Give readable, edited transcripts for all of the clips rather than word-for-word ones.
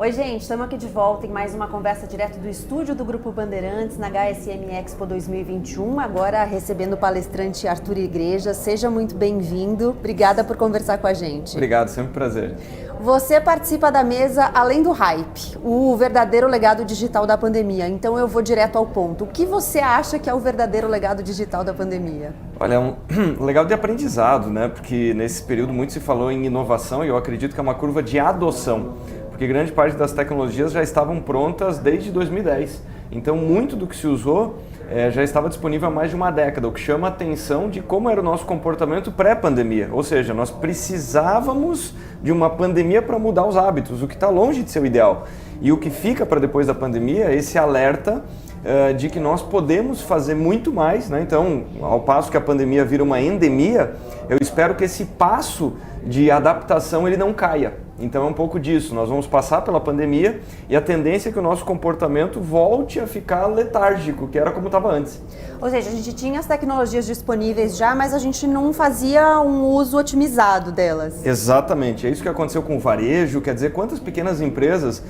Oi, gente, estamos aqui de volta em mais uma conversa direto do estúdio do Grupo Bandeirantes na HSM Expo 2021, agora recebendo o palestrante Arthur Igreja. Seja muito bem-vindo, obrigada por conversar com a gente. Obrigado, sempre um prazer. Você participa da mesa Além do Hype, o verdadeiro legado digital da pandemia, então eu vou direto ao ponto. O que você acha que é o verdadeiro legado digital da pandemia? Olha, é um legado de aprendizado, né? Porque nesse período muito se falou em inovação e eu acredito que é uma curva de adoção. Porque grande parte das tecnologias já estavam prontas desde 2010. Então, muito do que se usou já estava disponível há mais de uma década, o que chama a atenção de como era o nosso comportamento pré-pandemia. Ou seja, nós precisávamos de uma pandemia para mudar os hábitos, o que está longe de ser o ideal. E o que fica para depois da pandemia é esse alerta de que nós podemos fazer muito mais, né? Então, ao passo que a pandemia vira uma endemia, eu espero que esse passo de adaptação ele não caia. Então é um pouco disso, nós vamos passar pela pandemia e a tendência é que o nosso comportamento volte a ficar letárgico, que era como estava antes. Ou seja, a gente tinha as tecnologias disponíveis já, mas a gente não fazia um uso otimizado delas. Exatamente, é isso que aconteceu com o varejo, quer dizer, quantas pequenas empresas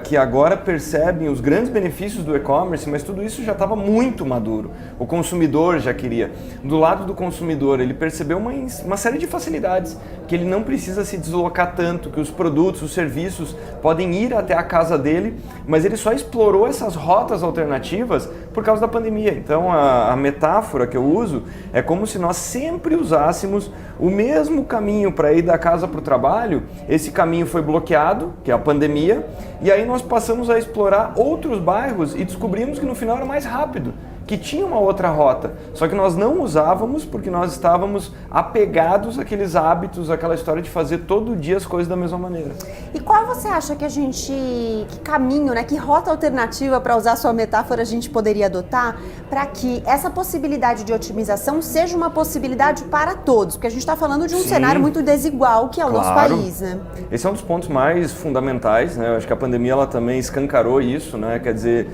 que agora percebem os grandes benefícios do e-commerce, mas tudo isso já estava muito maduro, o consumidor já queria. Do lado do consumidor, ele percebeu uma série de facilidades, que ele não precisa se deslocar tanto, que os produtos, os serviços podem ir até a casa dele, mas ele só explorou essas rotas alternativas por causa da pandemia. Então a metáfora que eu uso é como se nós sempre usássemos o mesmo caminho para ir da casa para o trabalho. Esse caminho foi bloqueado, que é a pandemia, e aí nós passamos a explorar outros bairros e descobrimos que no final era mais rápido, que tinha uma outra rota, só que nós não usávamos porque nós estávamos apegados àqueles hábitos, àquela história de fazer todo dia as coisas da mesma maneira. E qual você acha que que caminho, né, que rota alternativa, para usar a sua metáfora, a gente poderia adotar para que essa possibilidade de otimização seja uma possibilidade para todos? Porque a gente está falando de um cenário muito desigual que é o nosso país, né? Esse é um dos pontos mais fundamentais, né? Eu acho que a pandemia ela também escancarou isso, né? Quer dizer,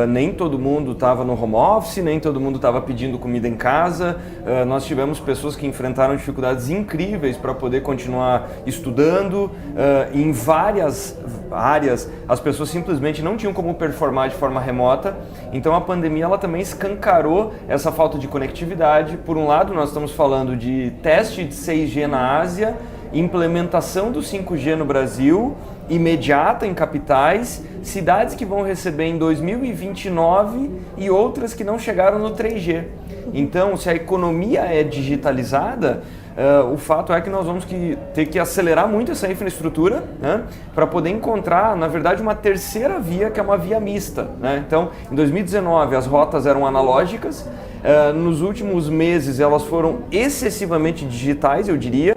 nem todo mundo estava no home office, nem todo mundo estava pedindo comida em casa. Nós tivemos pessoas que enfrentaram dificuldades incríveis para poder continuar estudando. Em várias áreas, as pessoas simplesmente não tinham como performar de forma remota. Então a pandemia ela também escancarou essa falta de conectividade. Por um lado, nós estamos falando de teste de 6G na Ásia, implementação do 5G no Brasil, imediata em capitais, cidades que vão receber em 2029 e outras que não chegaram no 3G. Então, se a economia é digitalizada, o fato é que nós vamos ter que acelerar muito essa infraestrutura, né, para poder encontrar, na verdade, uma terceira via, que é uma via mista, né? Então, em 2019, as rotas eram analógicas, nos últimos meses elas foram excessivamente digitais, eu diria,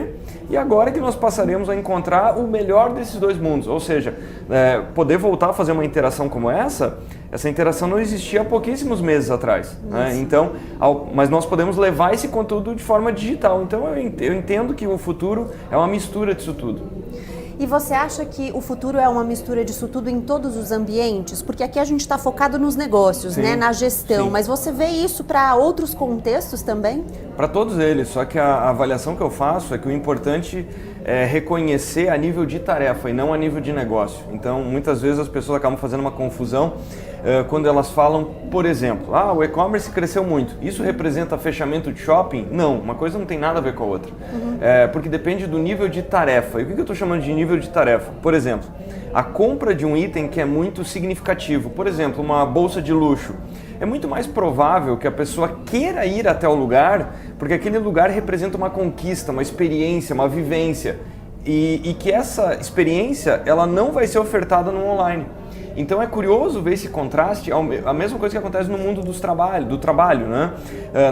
e agora que nós passaremos a encontrar o melhor desses dois mundos, ou seja, poder voltar a fazer uma interação como essa interação não existia há pouquíssimos meses atrás, né? Então, mas nós podemos levar esse conteúdo de forma digital. Então eu entendo que o futuro é uma mistura disso tudo. E você acha que o futuro é uma mistura disso tudo em todos os ambientes? Porque aqui a gente está focado nos negócios, né, na gestão, sim. Mas você vê isso para outros contextos também? Para todos eles, só que a avaliação que eu faço é que o importante é reconhecer a nível de tarefa e não a nível de negócio. Então, muitas vezes as pessoas acabam fazendo uma confusão quando elas falam, por exemplo, o e-commerce cresceu muito, isso representa fechamento de shopping? Não, uma coisa não tem nada a ver com a outra, porque depende do nível de tarefa. E o que eu estou chamando de nível de tarefa? Por exemplo, a compra de um item que é muito significativo, por exemplo, uma bolsa de luxo, é muito mais provável que a pessoa queira ir até o lugar, porque aquele lugar representa uma conquista, uma experiência, uma vivência, e que essa experiência ela não vai ser ofertada no online. Então é curioso ver esse contraste, a mesma coisa que acontece no mundo do trabalho, né?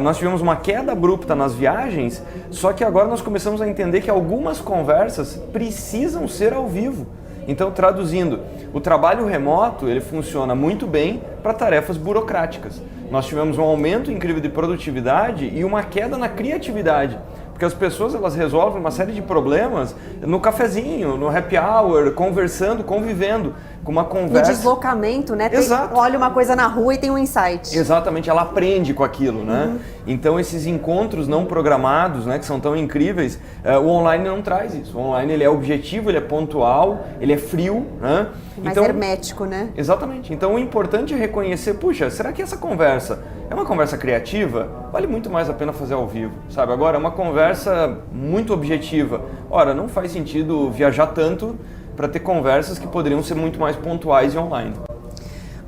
Nós tivemos uma queda abrupta nas viagens, só que agora nós começamos a entender que algumas conversas precisam ser ao vivo. Então, traduzindo, o trabalho remoto ele funciona muito bem para tarefas burocráticas. Nós tivemos um aumento incrível de produtividade e uma queda na criatividade. Porque as pessoas elas resolvem uma série de problemas no cafezinho, no happy hour, conversando, convivendo, com uma conversa. No deslocamento, né? Exato. Olha uma coisa na rua e tem um insight. Exatamente, ela aprende com aquilo, né? Então esses encontros não programados, né, que são tão incríveis, o online não traz isso. O online ele é objetivo, ele é pontual, ele é frio, né? Mais hermético, né? Exatamente. Então o importante é reconhecer, puxa, será que essa conversa é uma conversa criativa? Vale muito mais a pena fazer ao vivo, sabe? Agora, é uma conversa muito objetiva. Ora, não faz sentido viajar tanto para ter conversas que poderiam ser muito mais pontuais e online.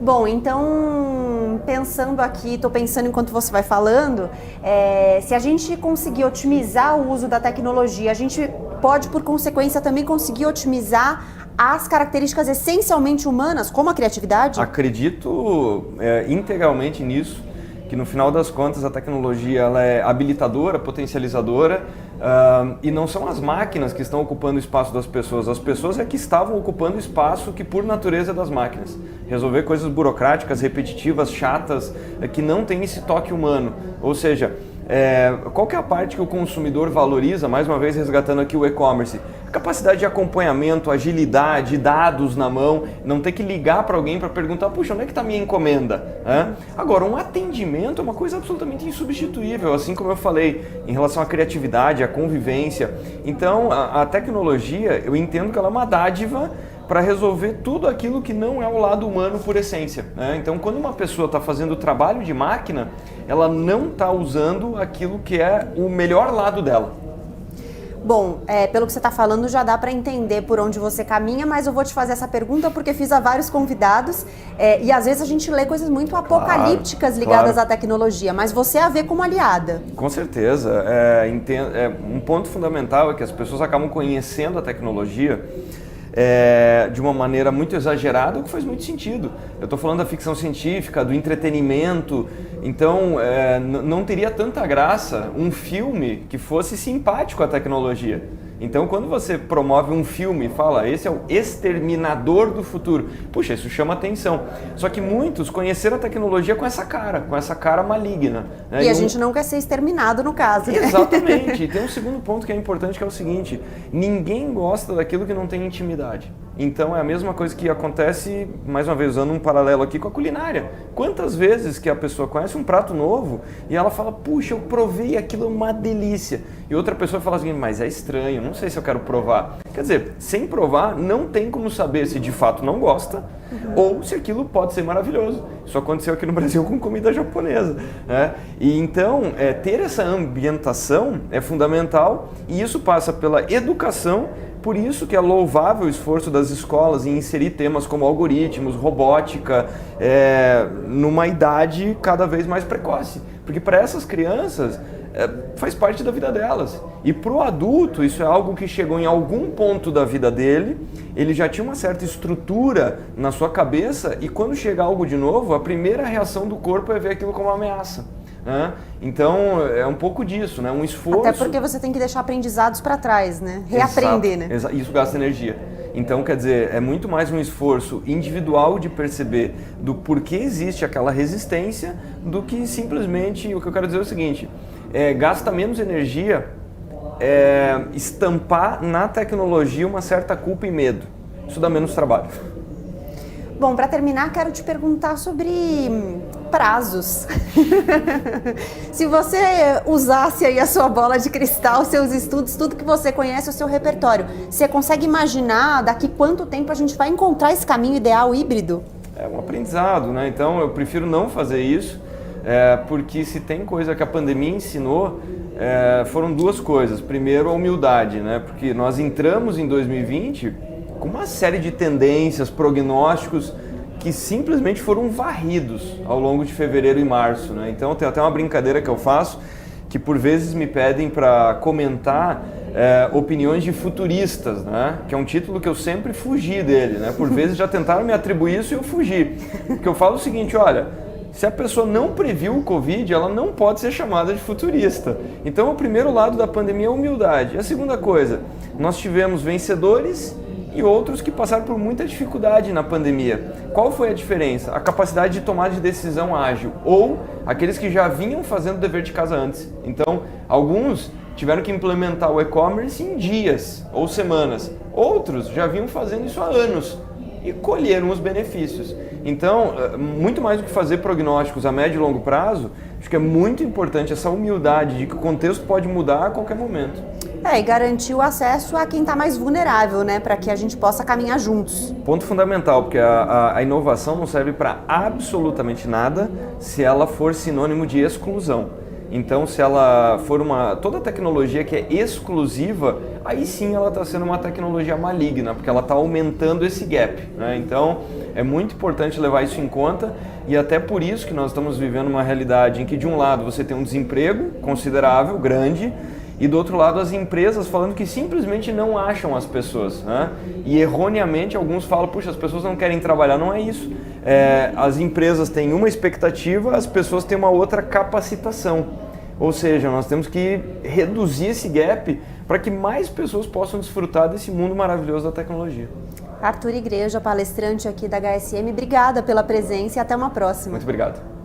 Bom, então, pensando aqui, estou pensando enquanto você vai falando, se a gente conseguir otimizar o uso da tecnologia, a gente pode, por consequência, também conseguir otimizar as características essencialmente humanas, como a criatividade? Acredito integralmente nisso, que no final das contas a tecnologia ela é habilitadora, potencializadora, e não são as máquinas que estão ocupando o espaço das pessoas, as pessoas é que estavam ocupando o espaço que por natureza é das máquinas. Resolver coisas burocráticas, repetitivas, chatas, que não tem esse toque humano, ou seja, qual que é a parte que o consumidor valoriza, mais uma vez resgatando aqui o e-commerce? A capacidade de acompanhamento, agilidade, dados na mão, não ter que ligar para alguém para perguntar, puxa, onde é que está minha encomenda? Agora, um atendimento é uma coisa absolutamente insubstituível, assim como eu falei, em relação à criatividade, à convivência. Então, a tecnologia, eu entendo que ela é uma dádiva para resolver tudo aquilo que não é o lado humano por essência, né? Então, quando uma pessoa está fazendo trabalho de máquina, ela não está usando aquilo que é o melhor lado dela. Bom, pelo que você está falando, já dá para entender por onde você caminha, mas eu vou te fazer essa pergunta porque fiz a vários convidados e às vezes a gente lê coisas muito apocalípticas ligadas à tecnologia, mas você a vê como aliada. Com certeza. Um ponto fundamental é que as pessoas acabam conhecendo a tecnologia de uma maneira muito exagerada, o que faz muito sentido. Eu estou falando da ficção científica, do entretenimento, então não teria tanta graça um filme que fosse simpático à tecnologia. Então, quando você promove um filme e fala, esse é o exterminador do futuro, puxa, isso chama atenção. Só que muitos conheceram a tecnologia com essa cara maligna, né? E a gente não quer ser exterminado no caso, né? Exatamente. E tem um segundo ponto que é importante, que é o seguinte, ninguém gosta daquilo que não tem intimidade. Então é a mesma coisa que acontece, mais uma vez usando um paralelo aqui com a culinária. Quantas vezes que a pessoa conhece um prato novo e ela fala, puxa, eu provei, aquilo é uma delícia. E outra pessoa fala assim, mas é estranho, não sei se eu quero provar. Quer dizer, sem provar não tem como saber se de fato não gosta ou se aquilo pode ser maravilhoso. Isso aconteceu aqui no Brasil com comida japonesa, né? E então, ter essa ambientação é fundamental e isso passa pela educação. Por isso que é louvável o esforço das escolas em inserir temas como algoritmos, robótica, numa idade cada vez mais precoce. Porque para essas crianças faz parte da vida delas. E para o adulto isso é algo que chegou em algum ponto da vida dele, ele já tinha uma certa estrutura na sua cabeça e quando chega algo de novo, a primeira reação do corpo é ver aquilo como uma ameaça. Então é um pouco disso, né? Um esforço. Até porque você tem que deixar aprendizados para trás, né? Reaprender, né? Isso gasta energia. Então, quer dizer, é muito mais um esforço individual de perceber do porquê existe aquela resistência do que simplesmente, o que eu quero dizer é o seguinte, gasta menos energia estampar na tecnologia uma certa culpa e medo. Isso dá menos trabalho. Bom, para terminar, quero te perguntar sobre prazos. Se você usasse aí a sua bola de cristal, seus estudos, tudo que você conhece, o seu repertório, você consegue imaginar daqui quanto tempo a gente vai encontrar esse caminho ideal híbrido? É um aprendizado, né? Então eu prefiro não fazer isso, porque se tem coisa que a pandemia ensinou, foram duas coisas. Primeiro, a humildade, né? Porque nós entramos em 2020 com uma série de tendências, prognósticos que simplesmente foram varridos ao longo de fevereiro e março, né? Então tem até uma brincadeira que eu faço, que por vezes me pedem para comentar opiniões de futuristas, né? Que é um título que eu sempre fugi dele, né? Por vezes já tentaram me atribuir isso e eu fugi. Porque eu falo o seguinte, olha, se a pessoa não previu o Covid, ela não pode ser chamada de futurista. Então o primeiro lado da pandemia é a humildade. E a segunda coisa, nós tivemos vencedores e outros que passaram por muita dificuldade na pandemia. Qual foi a diferença? A capacidade de tomar de decisão ágil, ou aqueles que já vinham fazendo o dever de casa antes. Então, alguns tiveram que implementar o e-commerce em dias ou semanas. Outros já vinham fazendo isso há anos. e colheram os benefícios. Então, muito mais do que fazer prognósticos a médio e longo prazo, acho que é muito importante essa humildade de que o contexto pode mudar a qualquer momento. E garantir o acesso a quem está mais vulnerável, né, para que a gente possa caminhar juntos. Ponto fundamental, porque a inovação não serve para absolutamente nada se ela for sinônimo de exclusão. Então, se ela for toda tecnologia que é exclusiva, aí sim ela está sendo uma tecnologia maligna, porque ela está aumentando esse gap, né? Então, é muito importante levar isso em conta e até por isso que nós estamos vivendo uma realidade em que, de um lado, você tem um desemprego considerável, grande, e do outro lado as empresas falando que simplesmente não acham as pessoas, né? E erroneamente alguns falam, puxa, as pessoas não querem trabalhar, não é isso. As empresas têm uma expectativa, as pessoas têm uma outra capacitação. Ou seja, nós temos que reduzir esse gap para que mais pessoas possam desfrutar desse mundo maravilhoso da tecnologia. Arthur Igreja, palestrante aqui da HSM, obrigada pela presença e até uma próxima. Muito obrigado.